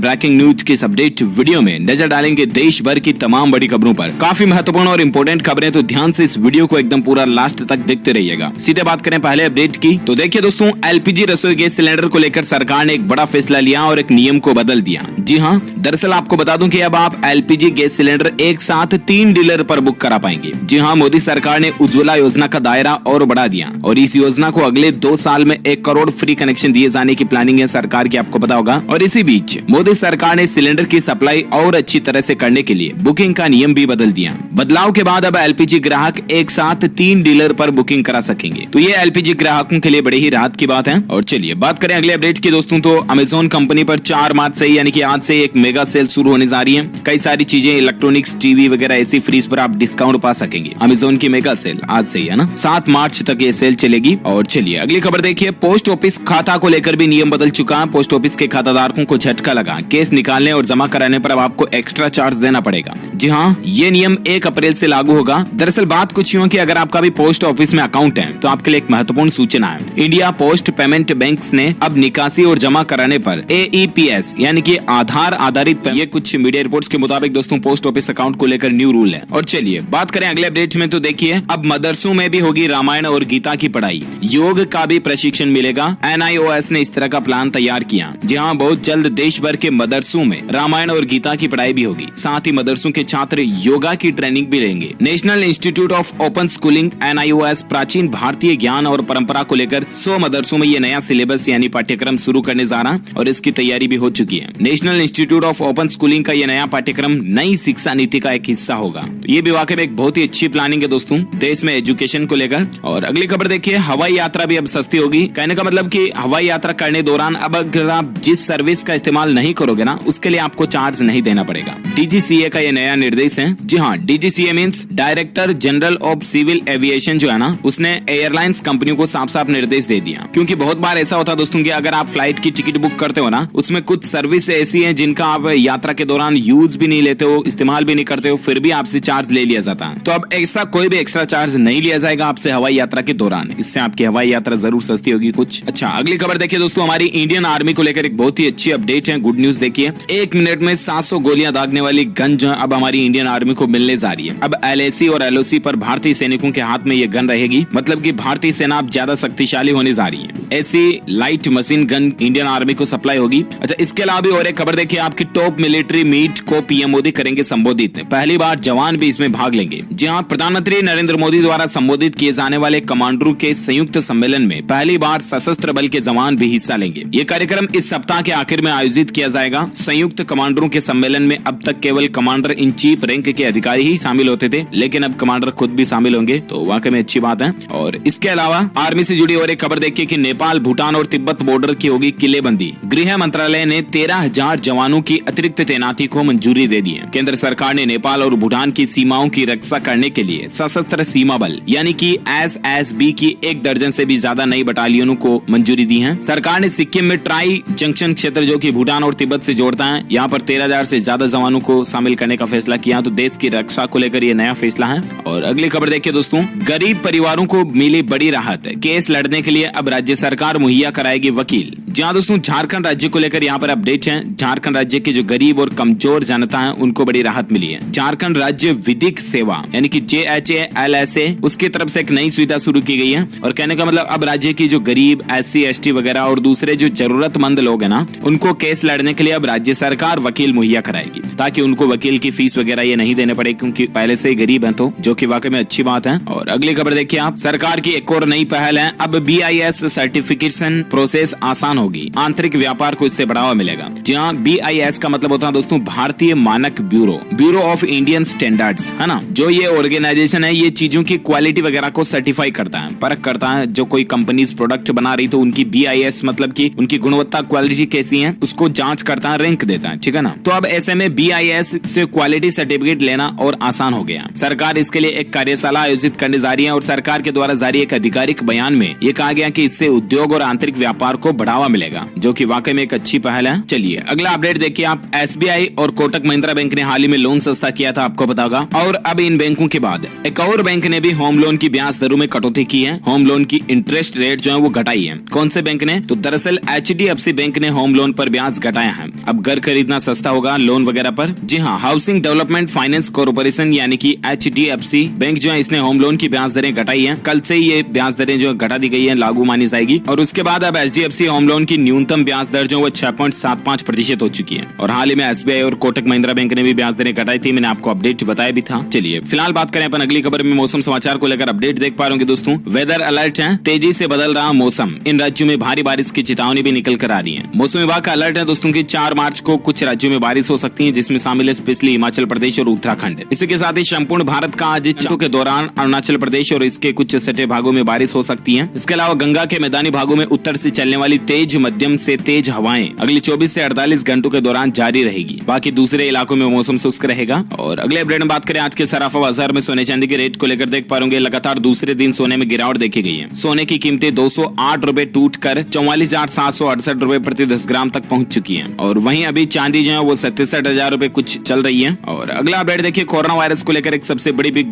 Breaking news की इस update video में नजर डालेंगे देश भर की तमाम बड़ी खबरों पर। काफी महत्वपूर्ण और इम्पोर्टेंट खबरें, तो ध्यान से इस वीडियो को एकदम पूरा लास्ट तक देखते रहिएगा। सीधे बात करें पहले अपडेट की, तो देखिए दोस्तों, एलपीजी रसोई गैस सिलेंडर को लेकर सरकार ने एक बड़ा फैसला लिया और एक नियम को बदल दिया। जी हाँ, दरअसल आपको बता दूं कि अब आप एलपीजी गैस सिलेंडर एक साथ 3 डीलर पर बुक करा पाएंगे। जी हाँ, मोदी सरकार ने उज्ज्वला योजना का दायरा और बढ़ा दिया और इस योजना को अगले 2 साल में 1 करोड़ फ्री कनेक्शन दिए जाने की प्लानिंग है सरकार की, आपको पता होगा। और इसी बीच मोदी सरकार ने सिलेंडर की सप्लाई और अच्छी तरह से करने के लिए बुकिंग का नियम भी बदल दिया। बदलाव के बाद अब एलपीजी ग्राहक एक साथ 3 डीलर पर बुकिंग करा सकेंगे, तो ये एलपीजी ग्राहकों के लिए बड़ी ही राहत की बात है। और चलिए बात करें अगले अपडेट की दोस्तों, तो अमेजोन कंपनी पर 4 मार्च से यानी कि आज से एक मेगा सेल शुरू होने जा रही है। कई सारी चीजें, इलेक्ट्रॉनिक्स, टीवी वगैरह, ऐसी फ्रिज पर आप डिस्काउंट पा सकेंगे। अमेजोन की मेगा सेल आज से ही है ना, 7 मार्च तक ये सेल चलेगी। और चलिए अगली खबर देखिए, पोस्ट ऑफिस खाता को लेकर भी नियम बदल चुका है। पोस्ट ऑफिस के खाताधारकों को झटका लगा, केस निकालने और जमा कराने पर अब आपको एक्स्ट्रा चार्ज देना पड़ेगा। जी हाँ, ये नियम 1 अप्रैल से लागू होगा। दरअसल बात कुछ यूं कि अगर आपका भी पोस्ट ऑफिस में अकाउंट है तो आपके लिए एक महत्वपूर्ण सूचना है। इंडिया पोस्ट पेमेंट बैंक्स ने अब निकासी और जमा कराने पर AEPS यानी कि आधार आधारित, ये कुछ मीडिया रिपोर्ट्स के मुताबिक दोस्तों पोस्ट ऑफिस अकाउंट को लेकर न्यू रूल है। और चलिए बात करें अगले अपडेट में, तो देखिए अब मदरसों में भी होगी रामायण और गीता की पढ़ाई, योग का भी प्रशिक्षण मिलेगा। NIOS ने इस तरह का प्लान तैयार किया। जी हाँ, बहुत जल्द देश भर के मदरसों में रामायण और गीता की पढ़ाई भी होगी। साथ ही मदरसों के छात्र योगा की ट्रेनिंग भी लेंगे। National institute of open schooling NIOS प्राचीन भारतीय ज्ञान और परंपरा को लेकर 100 मदरसों में ये नया सिलेबस यानी पाठ्यक्रम शुरू करने जा रहा और इसकी तैयारी भी हो चुकी है। National institute of open schooling का ये नया पाठ्यक्रम नई शिक्षा नीति का एक हिस्सा होगा। तो ये भी वाकई में एक बहुत ही अच्छी प्लानिंग है दोस्तों देश में एजुकेशन को लेकर। और अगली खबर देखिए, हवाई यात्रा भी अब सस्ती होगी। कहने का मतलब कि हवाई यात्रा करने दौरान अब अगर आप जिस सर्विस का इस्तेमाल नहीं करोगे ना, उसके लिए आपको चार्ज नहीं देना पड़ेगा। DGCA का ये नया निर्देश है। जी हाँ, DGCA means director general of civil aviation जो है ना, उसने एयरलाइंस कंपनियों को साफ साफ निर्देश दे दिया। क्योंकि बहुत बार ऐसा होता है दोस्तों कि अगर आप फ्लाइट की टिकट बुक करते हो ना, उसमें कुछ सर्विस ऐसी है जिनका आप यात्रा के दौरान यूज भी नहीं लेते हो, इस्तेमाल भी नहीं करते हो, फिर भी आपसे चार्ज ले लिया जाता है। तो अब ऐसा कोई भी एक्स्ट्रा चार्ज नहीं लिया जाएगा आपसे हवाई यात्रा के दौरान। इससे आपकी हवाई यात्रा जरूर सस्ती होगी कुछ। अच्छा, अगली खबर देखिए दोस्तों, हमारी इंडियन आर्मी को लेकर एक बहुत ही अच्छी अपडेट है, गुड न्यूज देखिए। 1 मिनट में 700 गोलियां दागने वाली गन जो है अब हमारी इंडियन आर्मी को मिलने जा रही है। अब LAC और LOC पर भारतीय सैनिकों के हाथ में ये गन रहेगी, मतलब कि भारतीय सेना अब ज्यादा शक्तिशाली होने जा रही है। ऐसी light machine gun Indian army को सप्लाई होगी। अच्छा, इसके अलावा भी और एक खबर देखिए, आपकी टॉप मिलिट्री मीट को PM मोदी करेंगे संबोधित। पहली बार जवान भी इसमें भाग लेंगे। जी हाँ, प्रधानमंत्री नरेंद्र मोदी द्वारा संबोधित किए जाने वाले कमांडरों के संयुक्त सम्मेलन में पहली बार सशस्त्र बल के जवान भी हिस्सा लेंगे। ये कार्यक्रम इस सप्ताह के आखिर में आयोजित किया जाएगा। संयुक्त कमांडरों के सम्मेलन में अब तक केवल कमांडर इन चीफ रैंक के अधिकारी ही शामिल होते थे, लेकिन अब कमांडर खुद भी शामिल होंगे, तो वाकई में अच्छी बात है। और इसके अलावा आर्मी से जुड़ी और एक खबर देखिए कि नेपाल, भूटान और तिब्बत बॉर्डर की होगी किलेबंदी। गृह मंत्रालय ने 13,000 जवानों की अतिरिक्त तैनाती को मंजूरी दे दी है। केंद्र सरकार ने नेपाल और भूटान की सीमाओं की रक्षा करने के लिए सशस्त्र सीमा बल यानी कि SSB की 1 दर्जन से भी ज्यादा नई बटालियनों को मंजूरी दी है। सरकार ने सिक्किम में ट्राई जंक्शन क्षेत्र जो कि भूटान और तिब्बत से जोड़ता है, यहाँ पर 13,000 से ज्यादा जवानों को शामिल करने का फैसला किया। तो देश की रक्षा को लेकर ये नया फैसला है। और अगली खबर देखिए दोस्तों, गरीब परिवारों को मिली बड़ी राहत। केस लड़ने के लिए अब राज्य सरकार मुहैया कराएगी वकील। जहाँ दोस्तों झारखंड राज्य को लेकर यहाँ पर अपडेट है। झारखंड राज्य के जो गरीब और कमजोर जनता है उनको बड़ी राहत मिली है। झारखंड राज्य विधिक सेवा यानी कि JHALSA उसकी तरफ से एक नई सुविधा शुरू की गई है। और कहने का मतलब अब राज्य की जो गरीब SC ST वगैरह और दूसरे जो जरूरतमंद लोग है ना, उनको केस लड़ने के लिए अब राज्य सरकार वकील मुहैया कराएगी, ताकि उनको वकील की फीस वगैरह ये नहीं देने पड़े, क्योंकि पहले से ही गरीब हैं, तो जो कि वाकई में अच्छी बात है। और अगली खबर देखिए आप, सरकार की एक और नई पहल है। अब BIS सर्टिफिकेशन प्रोसेस आसान होगी, आंतरिक व्यापार को इससे बढ़ावा मिलेगा। जहाँ BIS का मतलब होता है दोस्तों भारतीय मानक ब्यूरो ऑफ इंडियन स्टैंडर्ड्स, है ना। जो ये ऑर्गेनाइजेशन है, ये चीजों की क्वालिटी वगैरह को सर्टिफाई करता है, परख करता है। जो कोई कंपनीज प्रोडक्ट बना रही तो उनकी BIS मतलब कि उनकी गुणवत्ता क्वालिटी कैसी है उसको जांच करता है, रैंक देता है, ठीक है ना। तो अब ऐसे में BIS से क्वालिटी सर्टिफिकेट लेना और आसान हो गया। सरकार इसके लिए एक कार्यशाला आयोजित करने जा रही है और सरकार के द्वारा जारी एक आधिकारिक बयान में ये कहा गया कि इससे उद्योग और आंतरिक व्यापार को बढ़ावा मिलेगा, जो कि वाकई में एक अच्छी पहल है। चलिए अगला अपडेट देखिए आप। SBI और कोटक महिंद्रा बैंक ने हाल ही में लोन सस्ता किया था, आपको पता होगा। और अब इन बैंकों के बाद एक और बैंक ने भी होम लोन की ब्याज दरों में कटौती की है। होम लोन की इंटरेस्ट रेट जो है वो घटाई है। कौन से बैंक ने? तो दरअसल HDFC बैंक ने होम लोन पर ब्याज घटाया है। अब घर खरीदना सस्ता होगा लोन वगैरह पर। जी हाँ, हाउसिंग डेवलपमेंट फाइनेंस कॉर्पोरेशन यानी कि HDFC बैंक जो है इसने होम लोन की ब्याज दरें घटाई है। कल से ये ब्याज दरें जो घटा दी गई है लागू मानी जाएगी। और उसके बाद अब HDFC होम लोन की न्यूनतम ब्याज दर जो वो 6.75% हो चुकी है। और हाल ही में SBI और कोटक महिंद्रा बैंक ने भी ब्याज दरें घटाई थी, मैंने आपको अपडेट बताया भी था। चलिए फिलहाल बात करें अपन अगली खबर में। मौसम समाचार को लेकर अपडेट देख पा रहे होंगे दोस्तों। वेदर अलर्ट है, तेजी से बदल रहा मौसम। इन राज्यों में भारी बारिश की चेतावनी भी निकल कर आ रही है। मौसम विभाग का अलर्ट है दोस्तों की 4 मार्च को कुछ राज्यों में बारिश हो सकती है, जिसमें शामिल है स्पेशली हिमाचल प्रदेश और उत्तराखंड। इसी के साथ ही संपूर्ण भारत का आज के दौरान अरुणाचल प्रदेश और इसके कुछ सटे भागों में बारिश हो सकती है। इसके अलावा गंगा के मैदानी भागों में उत्तर से चलने वाली तेज मध्यम से तेज हवाएं अगले 24 से 48 घंटों के दौरान जारी रहेगी। बाकी दूसरे इलाकों में मौसम शुष्क रहेगा। और अगले अपडेट में बात करें आज के सराफा बाजार में सोने चांदी के रेट को लेकर देख पा रहे लगातार दूसरे दिन सोने में गिरावट देखी गई है। सोने की कीमतें 208 रुपए टूट कर 44,768 रुपए प्रति 10 ग्राम तक पहुंच चुकी है। और वहीं अभी चांदी जो है वो 67,000 रुपए कुछ चल रही है। और अगला अपडेट देखिए, कोरोना वायरस को लेकर एक सबसे बड़ी बिग